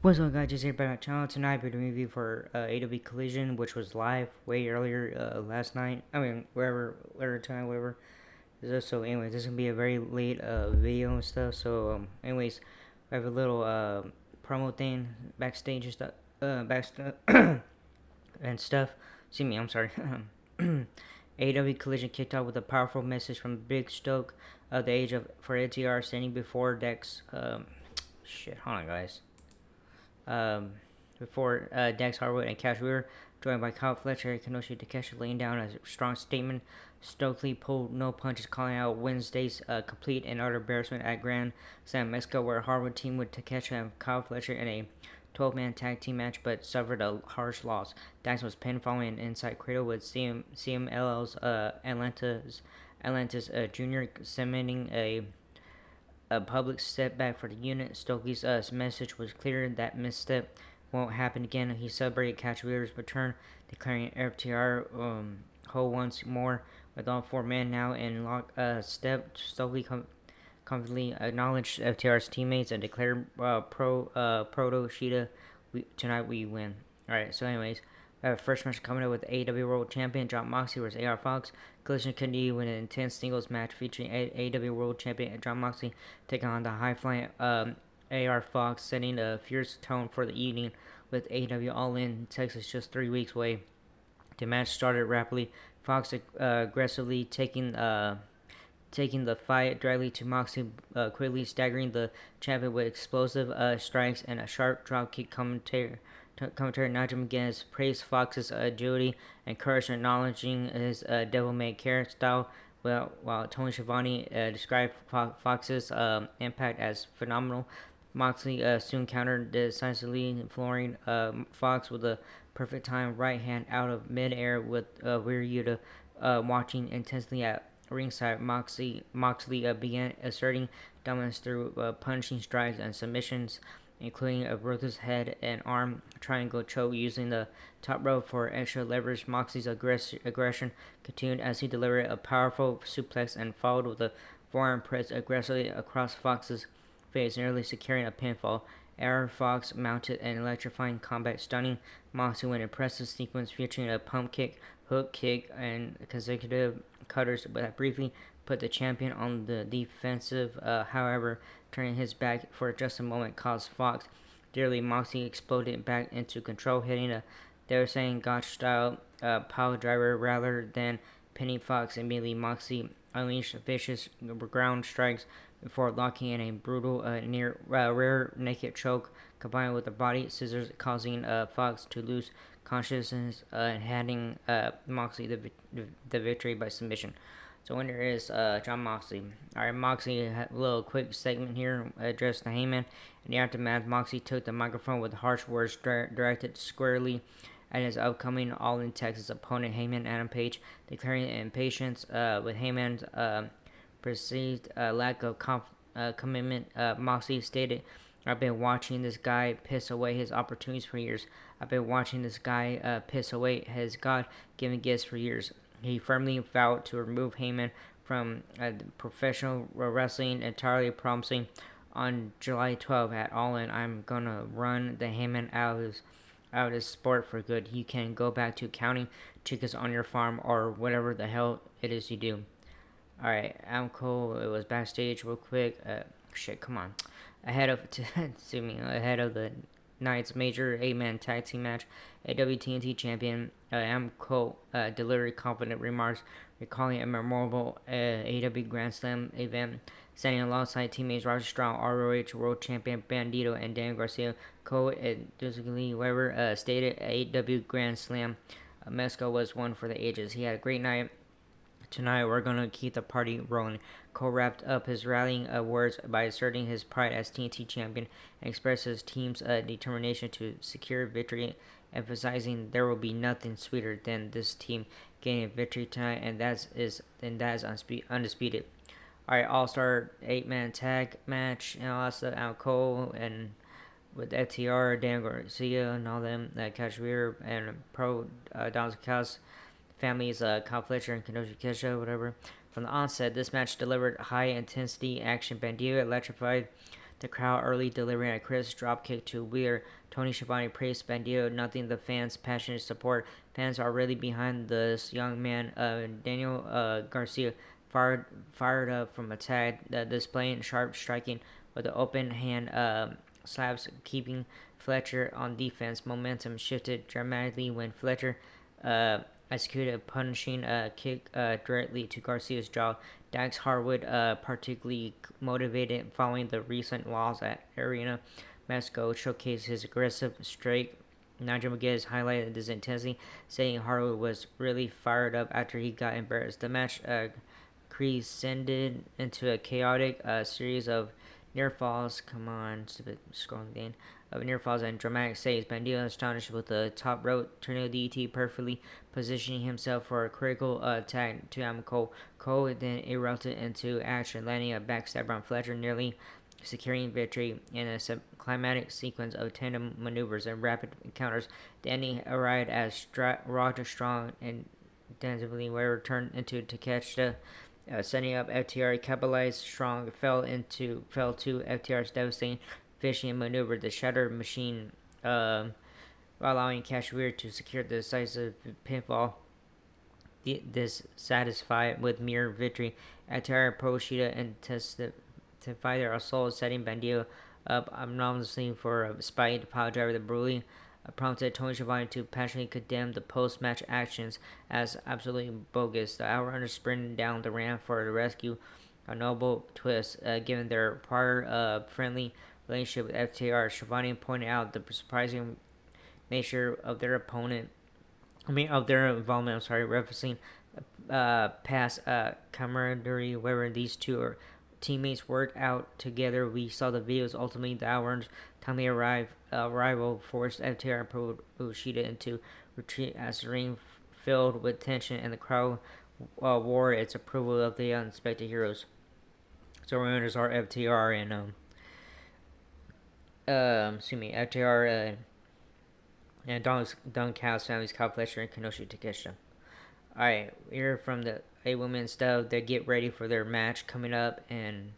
What's up, guys? Just here back on my channel. Tonight we're doing a review for Aew Collision, which was live way earlier last night. I mean, wherever time, whatever. So, anyways, this is gonna be a very late video and stuff. So, anyways, we have a little promo thing backstage and stuff, and stuff. See me, I'm sorry. AEW Collision kicked off with a powerful message from Big Stoke of the age of for ATR standing before Dex. Shit, hold on, guys. Um, Before Dax Harwood and Cash Weaver, joined by Kyle Fletcher and Kenoshi Takeshi, laying down a strong statement. Stokely pulled no punches, calling out Wednesday's complete and utter embarrassment at Grand Slam Mexico, where Harwood teamed with Takeshi and Kyle Fletcher in a 12-man tag team match, but suffered a harsh loss. Dax was pinned following an inside cradle with CMLL's Atlantis Jr. cementing a public setback for the unit. Stokely's message was clear that misstep won't happen again. He celebrated Catch Weaver's return, declaring FTR whole once more with all four men now in lock step. Stokely confidently acknowledged FTR's teammates and declared Proto Shida, tonight we win. Alright, so anyways, first match coming up with AEW World Champion Jon Moxley versus AR Fox. Collision continued with an intense singles match featuring AEW World Champion Jon Moxley taking on the high-flying AR Fox, setting a fierce tone for the evening with AEW All In Texas just 3 weeks away. The match started rapidly. Fox aggressively taking the fight directly to Moxley, quickly staggering the champion with explosive strikes and a sharp dropkick. Commentary Nigel McGuinness praised Fox's agility and courage, acknowledging his devil-may care style, while Tony Schiavone described Fox's impact as phenomenal. Moxley soon countered decisively, flooring Fox with a perfect time right hand out of mid-air with Weird Yuta watching intensely at ringside. Moxley began asserting dominance through punching strikes and submissions, including a ruthless head and arm triangle choke using the top rope for extra leverage. Moxley's aggression continued as he delivered a powerful suplex and followed with a forearm press aggressively across Fox's face, nearly securing a pinfall. Air Fox mounted an electrifying combat, stunning Moxley with an impressive sequence featuring a pump kick, hook kick, and consecutive cutters that briefly put the champion on the defensive. However, turning his back for just a moment caused Fox dearly. Moxley exploded back into control, hitting a devastating Gotch-style power driver rather than pinning Fox. Immediately, Moxley unleashed vicious ground strikes before locking in a brutal near rear naked choke combined with the body scissors, causing Fox to lose consciousness and handing Moxley the victory by submission. So winner is Jon Moxley. Alright, Moxley had a little quick segment here addressed to Heyman. In the aftermath, Moxley took the microphone with harsh words directed squarely at his upcoming All In Texas opponent, Heyman Adam Page, declaring impatience with Heyman's perceived lack of commitment. Moxley stated, "I've been watching this guy piss away his opportunities for years. I've been watching this guy piss away his God-given gifts for years." He firmly vowed to remove Heyman from professional wrestling entirely, promising on July 12th at All In, "I'm gonna run the Heyman out of this sport for good. You can go back to counting chickens on your farm or whatever the hell it is you do." Alright, Aew Cole, it was backstage real quick. Shit, come on. Ahead of the night's major 8-man tag team match, a WTNT champion, Aew Cole delivered confident remarks, recalling a memorable AEW Grand Slam event, standing alongside teammates Roger Strong, ROH World Champion Bandito, and Dan Garcia. Cole enthusiastically, Weber stated AEW Grand Slam Mexico was one for the ages. He had a great night. Tonight, we're going to keep the party rolling. Cole wrapped up his rallying words by asserting his pride as TNT champion and expressed his team's determination to secure victory, emphasizing there will be nothing sweeter than this team getting a victory tonight, and that is undisputed. Alright, All-Star 8-man tag match, and also out Cole and with FTR, Dan Garcia, and all them, Cash Weir, and Pro Donald Cass families, Kyle Fletcher and Kenoshi Kesha, whatever. From the onset, this match delivered high-intensity action. Bandito electrified the crowd early, delivering a crisp dropkick to Wheeler. Tony Schiavone praised Bandido, noting the fans' passionate support. Fans are really behind this young man. Daniel Garcia fired up from attack, displaying sharp striking with the open hand slabs, keeping Fletcher on defense. Momentum shifted dramatically when Fletcher executed a punishing kick directly to Garcia's jaw. Dax Harwood, particularly motivated following the recent loss at Arena Mexico, showcased his aggressive streak. Nigel McGuinness highlighted this intensity, saying Harwood was really fired up after he got embarrassed. The match crescended into a chaotic series of near falls. Come on, stupid scrolling thing. Of near falls and dramatic saves. Bandido astonished with the top rope tornado DT, perfectly positioning himself for a critical attack to Adam Cole. Cole then erupted into action, landing a backstabber on Fletcher, nearly securing victory in a climatic sequence of tandem maneuvers and rapid encounters. The ending arrived as Roger Strong and tangibly were turned into Takeshita, setting up FTR. Capitalized Strong fell to FTR's devastating fishing maneuver, the Shatter Machine, allowing Cashier to secure the decisive pinfall. Dissatisfied with mere victory, FTR approached Shida and testify their assault, setting Bandido up anonymously for a spite pile driver. The brutally prompted Tony Schiavone to passionately condemn the post-match actions as absolutely bogus. The Outrunners sprinted down the ramp for the rescue, a noble twist given their prior friendly relationship with FTR. Schiavone pointed out the surprising nature of their of their involvement. Referencing past camaraderie, where these two teammates worked out together. We saw the videos. Ultimately, the Outrunners timely arrival forced FTR and Kushida into retreat as the ring filled with tension, and the crowd wore its approval of the unexpected heroes. So runners are FTR and FTR and Don Callis families, Kyle Fletcher and Kenoshi Takeshita. Alright, here from the A women stuff. They get ready for their match coming up, and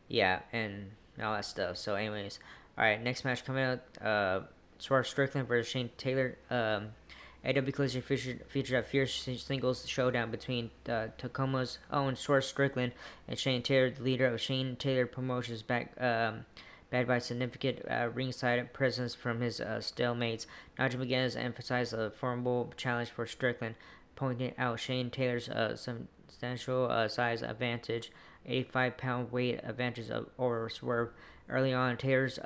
yeah, and all that stuff. So, anyways, alright, next match coming up. Swerve Strickland versus Shane Taylor. Aew Collision featured a fierce singles showdown between Tacoma's own Swerve Strickland and Shane Taylor, the leader of Shane Taylor Promotions, backed by significant ringside presence from his stalemates. Nigel McGuinness emphasized a formidable challenge for Strickland, pointing out Shane Taylor's substantial size advantage, 85-pound weight advantage over Swerve. Early on, Taylor's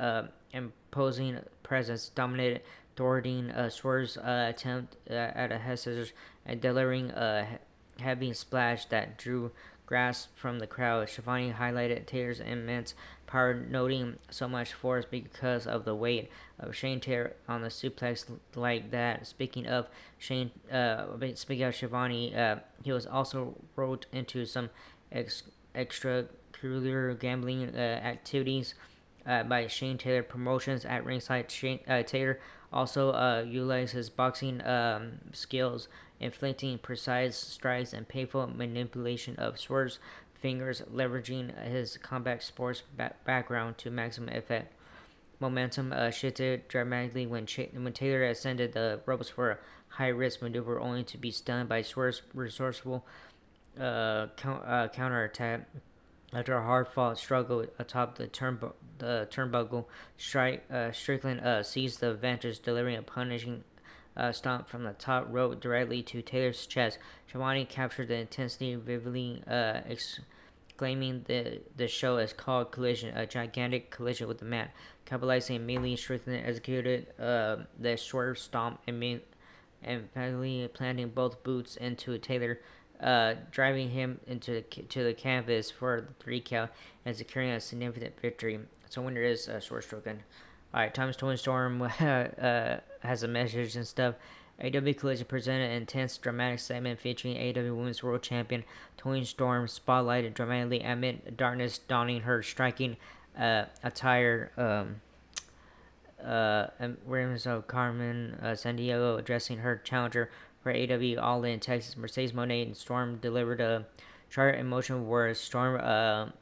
imposing presence dominated, thwarting Swerve's attempt at a head scissors and delivering a heavy splash that drew grasp from the crowd. Schiavone highlighted Taylor's immense power, noting so much force because of the weight of Shane Taylor on the suplex like that. Speaking of Schiavone, he was also roped into some extracurricular gambling activities by Shane Taylor Promotions at ringside. Taylor also utilized his boxing skills, inflicting precise strikes and painful manipulation of Swerve's fingers, leveraging his combat sports background to maximum effect. Momentum shifted dramatically when Taylor ascended the ropes for a high-risk maneuver, only to be stunned by Swerve's resourceful counterattack. After a hard-fought struggle atop the turnbuckle, Strickland seized the advantage, delivering a punishing stomp from the top rope directly to Taylor's chest. Schiavone captured the intensity vividly, exclaiming the show is called Collision, a gigantic collision with the mat. Capitalizing immediately, Strickland executed the Swerve stomp, emphatically planting both boots into Taylor, driving him to the canvas for the 3 count and securing a significant victory. So winner is Swerve Strickland. Alright, Thomas Tony Storm has a message and stuff. AEW Collision presented an intense, dramatic segment featuring AEW Women's World Champion Tony Storm, spotlighted dramatically amid darkness, donning her striking attire. Awareness of Carmen Sandiego addressing her challenger for AEW All In Texas, Mercedes Moné, and Storm delivered a sharp emotional words. Storm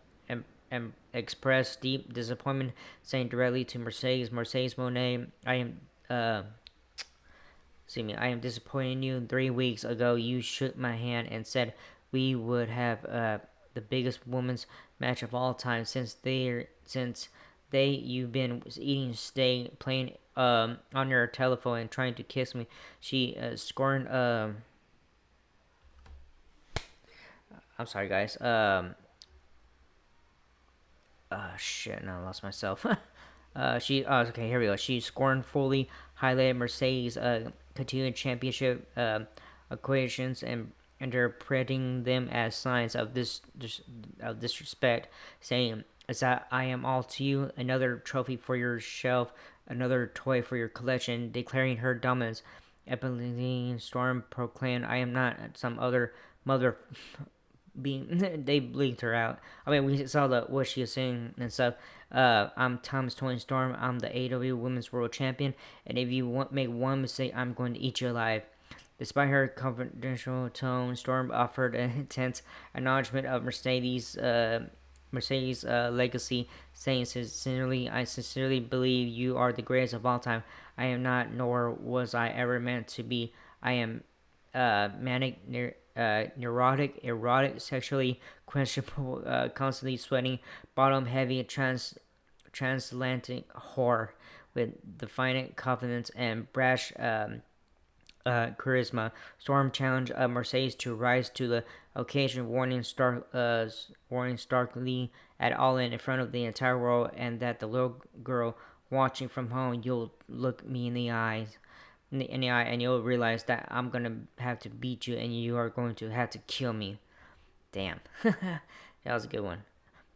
expressed deep disappointment, saying directly to Mercedes Moné, uh, I am disappointed in you. 3 weeks ago, you shook my hand and said we would have the biggest women's match of all time. Since you've been eating steak, playing on your telephone, and trying to kiss me. She scorned. I'm sorry, guys. Shit, now I lost myself. Okay, here we go. She scornfully highlighted Mercedes' continued championship equations and interpreting them as signs of of disrespect, saying, "Is that I am all to you, another trophy for your shelf, another toy for your collection," declaring her dominance. Epiphany Storm proclaimed, "I am not some other mother being." They bleeped her out. I mean, we saw what she was saying and stuff. I'm Thomas Tony Storm. I'm the AEW Women's World Champion, and if you make one mistake, I'm going to eat you alive. Despite her confidential tone, Storm offered an intense acknowledgement of Mercedes' legacy, saying, I sincerely believe you are the greatest of all time. I am not, nor was I ever meant to be. I am manic, neurotic, erotic, sexually questionable, constantly sweating, bottom heavy, transatlantic whore with defiant confidence and brash charisma. Storm challenged Mercedes to rise to the occasion, warning starkly at All In front of the entire world, and that the little girl watching from home, you'll look me in the eyes. In the eye, and you'll realize that I'm gonna have to beat you, and you are going to have to kill me. Damn, that was a good one.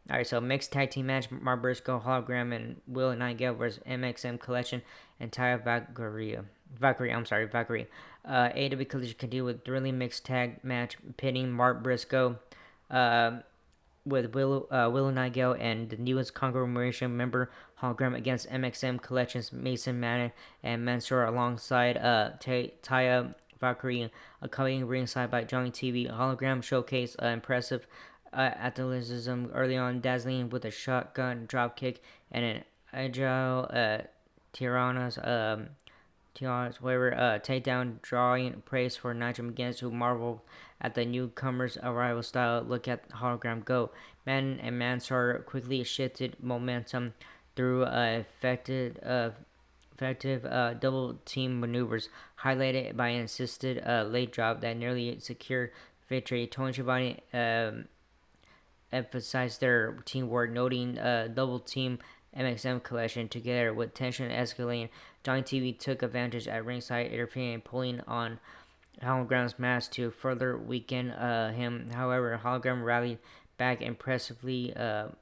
All right, so mixed tag team match: Mark Briscoe, Hologram, and Will Nightingale versus MXM Collection and Taya Valkyrie. AEW Collision continued with thrilling mixed tag match pitting Mark Briscoe uh, with Will Nightingale and the newest conglomeration member Hologram against MXM Collections Mason Madden and Mansoor alongside Taya Valkyrie, accompanying ringside by Johnny TV. Hologram showcased impressive athleticism early on, dazzling with a shotgun dropkick and an agile Tiranna's takedown, drawing praise for Nigel McGuinness, who marveled at the newcomer's arrival style. Look at Hologram go. Madden and Mansoor quickly shifted momentum through effective double team maneuvers, highlighted by an assisted late drop that nearly secured victory. Tony Schiavone emphasized their teamwork, noting double team MXM collection together with tension escalating. Johnny TV took advantage at ringside, interfering and pulling on Hologram's mask to further weaken him. However, Hologram rallied back impressively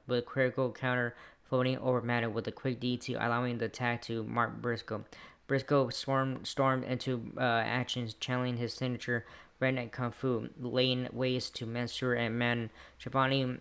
with a critical counter, floating over Madden with a quick DT, allowing the tag to Mark Briscoe. Briscoe stormed into action, channeling his signature redneck kung fu, laying waste to Mansoor and Madden. Schiavone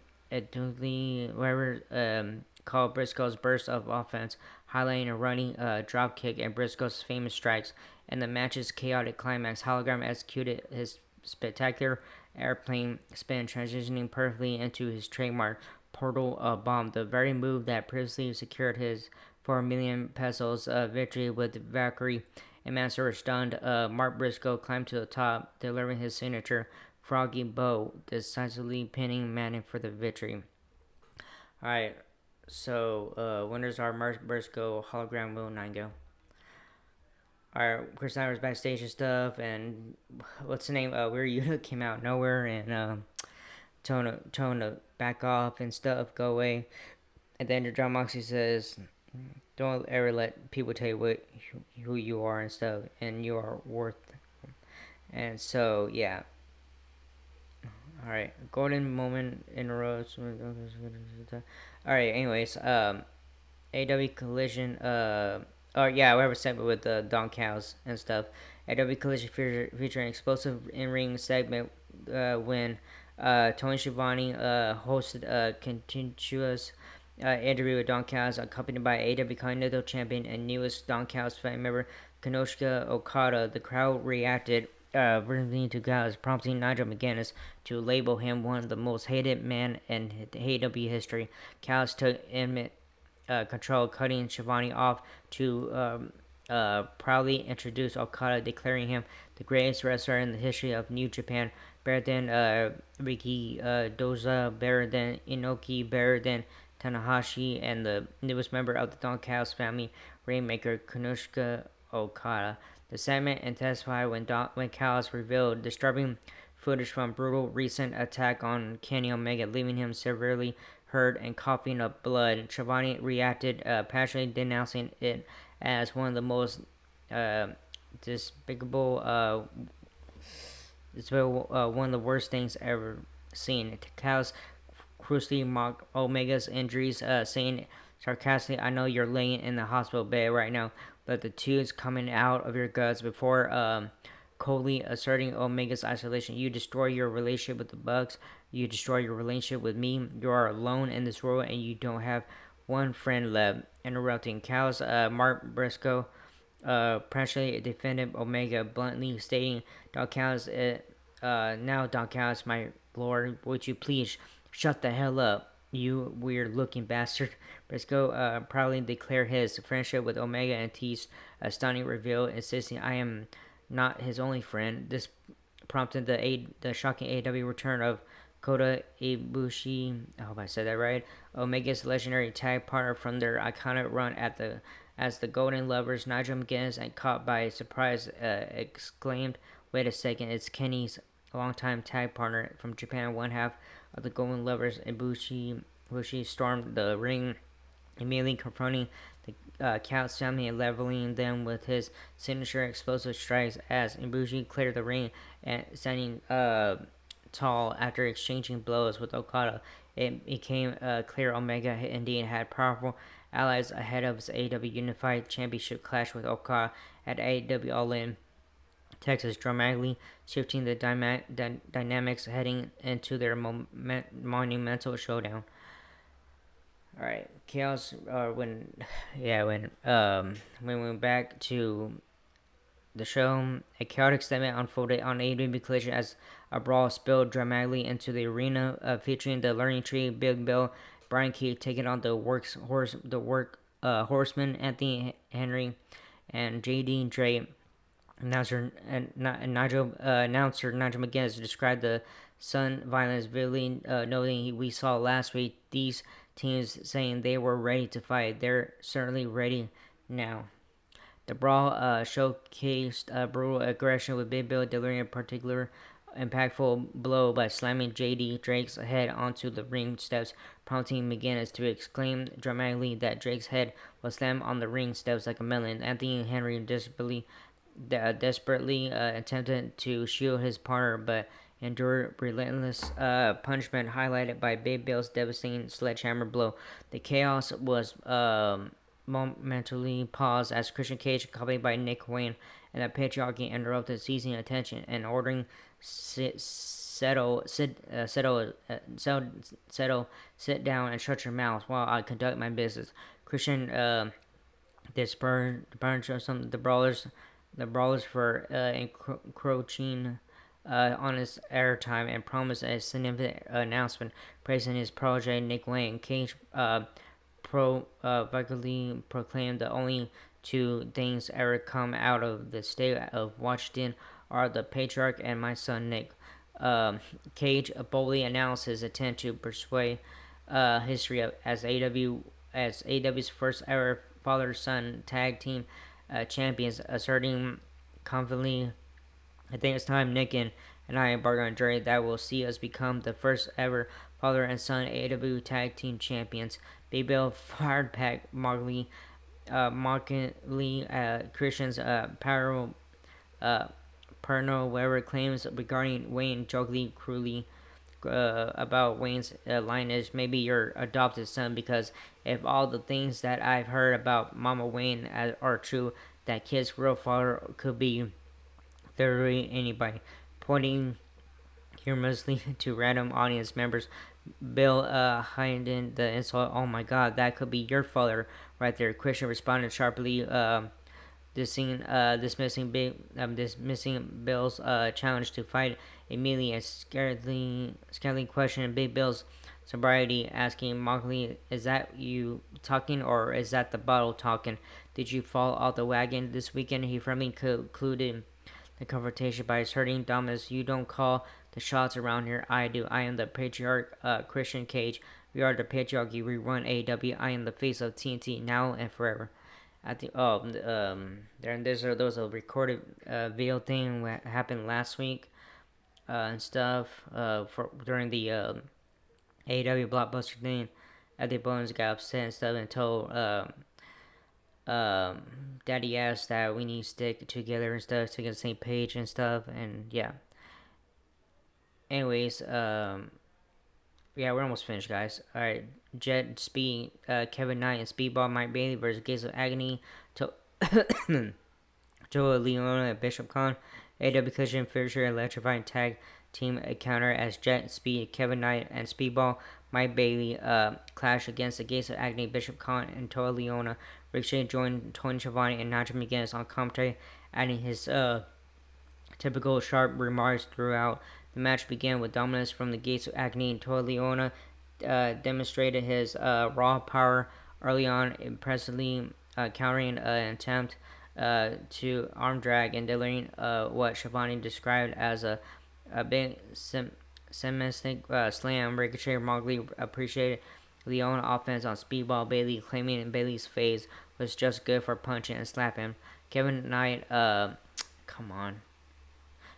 called Briscoe's burst of offense, highlighting a running dropkick and Briscoe's famous strikes. In the match's chaotic climax, Hologram executed his spectacular airplane spin, transitioning perfectly into his trademark portal bomb, the very move that previously secured his 4 million pesos victory with Valkyrie and Mansoor stunned. Mark Briscoe climbed to the top, delivering his signature Froggy Bow, decisively pinning Madden for the victory. Alright, so winners are Mark Briscoe, Hologram, Will Nightingale. Alright, Chris Nyers backstage and stuff, and what's the name? Weird Yuta came out of nowhere and told to back off and stuff, go away. And then John Moxley says, "Don't ever let people tell you who you are and stuff, and you are worth." And so yeah. All right, golden moment in a row. All right. Anyways, AW Collision. Oh yeah, we have a segment with Don Cows and stuff. AW Collision featuring explosive in-ring segment when Tony Schiavone hosted a contentious interview with Don Cows, accompanied by AW Continental Champion and newest Don Cows fan member Kanoshika Okada. The crowd reacted versus to Gallus, prompting Nigel McGuinness to label him one of the most hated men in AEW history. Gallus took imminent control, cutting Shivani off to proudly introduce Okada, declaring him the greatest wrestler in the history of New Japan, better than Riki Doza, better than Inoki, better than Tanahashi, and the newest member of the Don Callis family, Rainmaker Kanushka Okada. The segment intensified when Callis revealed disturbing footage from brutal recent attack on Kenny Omega, leaving him severely hurt and coughing up blood. Schiavone reacted passionately, denouncing it as one of the most uh, despicable, one of the worst things ever seen. Callis cruelly mocked Omega's injuries, saying sarcastically, "I know you're laying in the hospital bed right now, but the tubes coming out of your guts," before coldly asserting Omega's isolation. "You destroy your relationship with the Bucks. You destroy your relationship with me. You are alone in this world, and you don't have one friend left." Interrupting Cal's Mark Briscoe passionately defended Omega, bluntly stating, "Don Callis, now Don Callis, my lord, would you please shut the hell up, you weird-looking bastard." Briscoe proudly declared his friendship with Omega and teased a stunning reveal, insisting, "I am not his only friend." This prompted the shocking AEW return of Kota Ibushi. I hope I said that right. Omega's legendary tag partner from their iconic run as the Golden Lovers. Nigel McGuinness, and caught by surprise, exclaimed, "Wait a second! It's Kenny's longtime tag partner from Japan, one half of the Golden Lovers." Ibushi stormed the ring, immediately confronting the Couch family and leveling them with his signature explosive strikes as Ibushi cleared the ring and standing tall after exchanging blows with Okada. It became clear Omega indeed had powerful allies ahead of his AEW Unified Championship clash with Okada at AEW All In Texas, dramatically shifting the dynamics heading into their monumental showdown. All right, chaos. When we went back to the show, a chaotic segment unfolded on AEW Collision as a brawl spilled dramatically into the arena, featuring the Learning Tree, Big Bill, Brian Keith taking on the Horseman, Anthony Henry, and JD Drake. Announcer Nigel McGuinness described the Sun violence vividly, noting we saw last week these teams saying they were ready to fight. They're certainly ready now. The brawl showcased brutal aggression, with Big Bill delivering a particular impactful blow by slamming JD Drake's head onto the ring steps, prompting McGuinness to exclaim dramatically that Drake's head was slammed on the ring steps like a melon. Anthony Henry desperately attempted to shield his partner, but endured relentless punishment, highlighted by Big Bill's devastating sledgehammer blow. The chaos was momentarily paused as Christian Cage, accompanied by Nick Wayne and the patriarchy, interrupted, seizing attention and ordering settle, sit down and shut your mouth while I conduct my business. Christian dispersed some of the brawlers for encroaching on his airtime and promised a significant announcement, praising his protege Nick Wayne. Cage vocally proclaimed the only two things ever come out of the state of Washington are the patriarch and my son Nick. Cage boldly announced his intent to persuade history as AW's first ever father-son tag team champions, asserting confidently, "I think it's time Nick and I embark on a journey that will see us become the first ever father and son AEW tag team champions." Big Bill fired back mockingly Christian's paranoid whatever claims regarding Wayne, jokingly cruelly about Wayne's lineage, "Maybe your adopted son, because if all the things that I've heard about Mama Wayne are true, that kid's real father could be literally anybody." Pointing humorously to random audience members, Bill heightened the insult. "Oh my god, that could be your father right there." Christian responded sharply, dismissing Bill's challenge to fight immediately and scaredly questioned Big Bill's sobriety, asking mockingly, "Is that you talking, or is that the bottle talking? Did you fall off the wagon this weekend?" He firmly concluded the confrontation by asserting, "Dominus, you don't call the shots around here. I do. I am the patriarch, Christian Cage. We are the patriarchy. We run AEW. I am the face of TNT now and forever." At the there there's a recorded video thing that happened last week and stuff for during the AEW blockbuster thing. Eddie Bones got upset and stuff and told Daddy asked that we need to stick together and stuff, to get the same page and stuff, and yeah. Anyways, yeah, we're almost finished, guys. All right, Jet Speed, Kevin Knight, and Speedball Mike Bailey versus Gates of Agony. To Joe Leona and Bishop Khan. AEW Collision Fisher electrifying tag team encounter as Jet Speed, Kevin Knight, and Speedball Mike Bailey clash against the Gates of Agony, Bishop Khan, and Toa Leona. Ricochet joined Tony Schiavone and Nigel McGuinness on commentary, adding his typical sharp remarks throughout. The match began with dominance from the Gates of Agony, and Toa Leona demonstrated his raw power early on, impressively countering an attempt to arm drag and delivering what Schiavone described as a big semistic slam. Ricochet remarkably appreciated Leona offense on Speedball Bailey, claiming Bailey's phase was just good for punching and slapping. Kevin Knight, come on.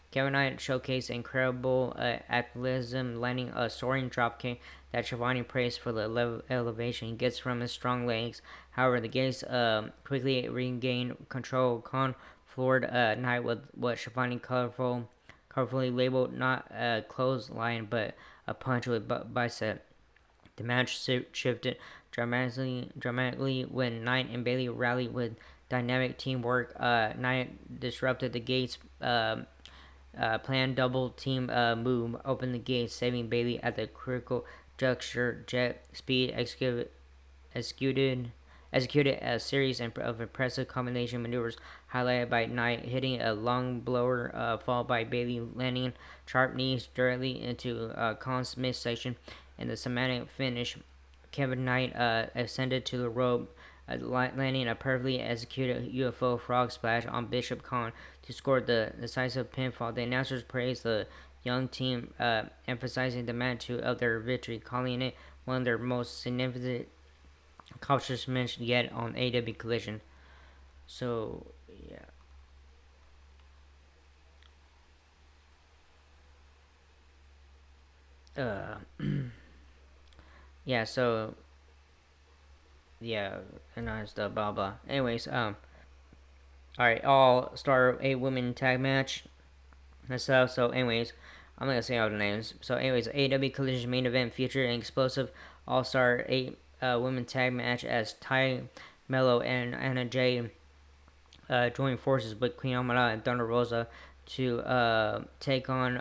Kevin Knight showcased incredible athleticism, landing a soaring dropkick that Schiavone praised for the elevation he gets from his strong legs. However, the Gates quickly regained control. Khan floored Knight with what Schiavone colorfully labeled not a clothesline but a punch with bicep. The match shifted dramatically when Knight and Bailey rallied with dynamic teamwork. Knight disrupted the Gates' planned double team move, opened the Gates, saving Bailey at the critical juncture. Jet Speed executed a series of impressive combination maneuvers, highlighted by Knight hitting a long blower, followed by Bailey landing sharp knees directly into Khan's midsection. In the cinematic finish, Kevin Knight ascended to the rope, landing a perfectly executed UFO frog splash on Bishop Khan to score the decisive pinfall. The announcers praised the young team, emphasizing the magnitude of their victory, calling it one of their most significant accomplishments yet on AEW Collision. So, yeah. Yeah, so, yeah, and stuff, blah, blah. Anyways, alright, all star 8 women tag match and stuff. So, anyways, I'm not gonna say all the names. So, anyways, AEW Collision main event featured an explosive all star 8 women tag match as Ty Mello and Anna Jay joined forces with Queen Amara and Thunder Rosa to take on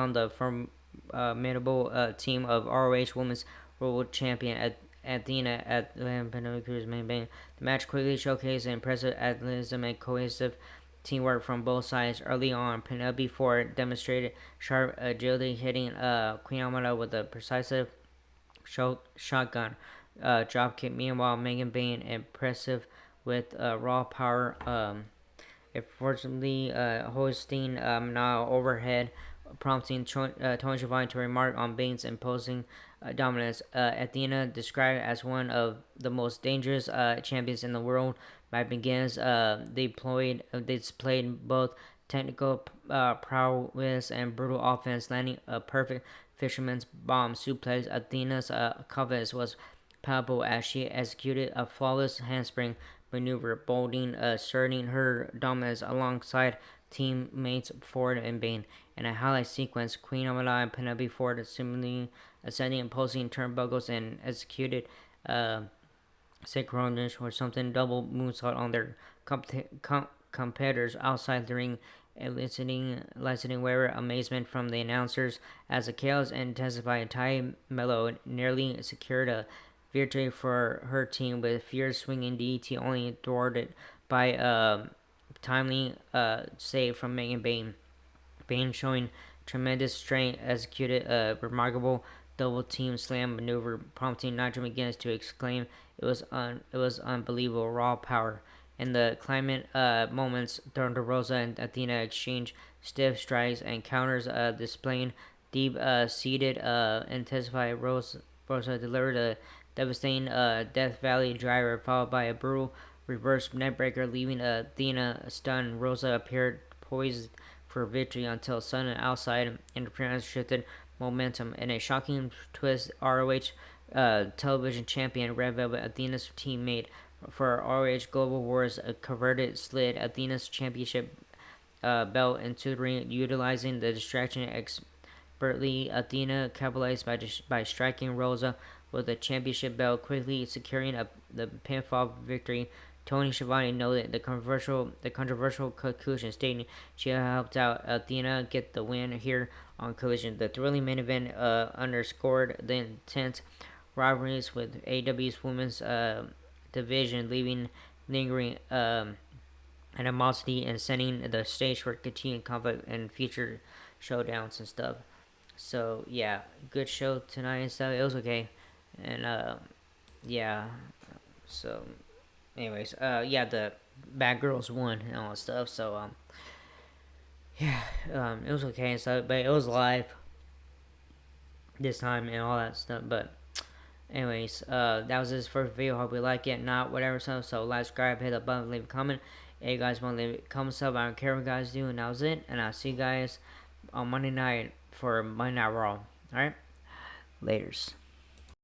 the formidable team of ROH Women's World Champion Athena at Penelope's main event. The match quickly showcased impressive athleticism and cohesive teamwork from both sides. Early on, Penelope Ford demonstrated sharp agility, hitting Queen Amara with a precise shotgun dropkick. Meanwhile, Megan Bain impressive with raw power. Unfortunately, hosting now overhead, prompting Tony Schiavone to remark on Bain's imposing dominance. Athena, described as one of the most dangerous champions in the world by begins, they displayed both technical prowess and brutal offense, landing a perfect fisherman's bomb suplex. Athena's confidence was palpable as she executed a flawless handspring maneuver, bolding, asserting her dominance alongside teammates Ford and Bain. In a highlight sequence, Queen Amala and Penelope Ford assuming ascending and posing turnbuckles and executed synchronous or something double moonsault on their competitors outside the ring, eliciting wary amazement from the announcers as the chaos intensified. Ty Mello nearly secured a victory for her team with fierce swinging DT only thwarted by a timely save from Megan Bain. Bain showing tremendous strength executed a remarkable double team slam maneuver, prompting Nigel McGuinness to exclaim, it was unbelievable raw power." In the climate moments, Thunder Rosa and Athena exchange stiff strikes and counters, displaying deep seated intensify. Rosa delivered a devastating Death Valley driver, followed by a brutal reverse neckbreaker, leaving Athena stunned. Rosa appeared poised for victory until sudden outside interference shifted momentum. In a shocking twist, ROH television champion Red Velvet, Athena's teammate for ROH Global Wars, converted slid Athena's championship belt into the ring, utilizing the distraction expertly. Athena capitalized by striking Rosa with the championship belt, quickly securing the pinfall victory. Tony Schiavone noted the controversial conclusion, stating she helped out Athena get the win here on Collision. The thrilling main event underscored the intense rivalries with AEW's women's division, leaving lingering animosity and setting the stage for continued conflict and future showdowns and stuff. So yeah, good show tonight and stuff. It was okay, and yeah. So, anyways, yeah, the bad girls won and all that stuff. So yeah, it was okay and stuff, but it was live this time and all that stuff. But anyways, that was this first video. Hope you like it. Not whatever stuff. So like, subscribe, hit the button, leave a comment. Hey, you guys want to leave a comment stuff? I don't care what you guys do. And that was it. And I'll see you guys on Monday night for Monday Night Raw. Alright? Laters.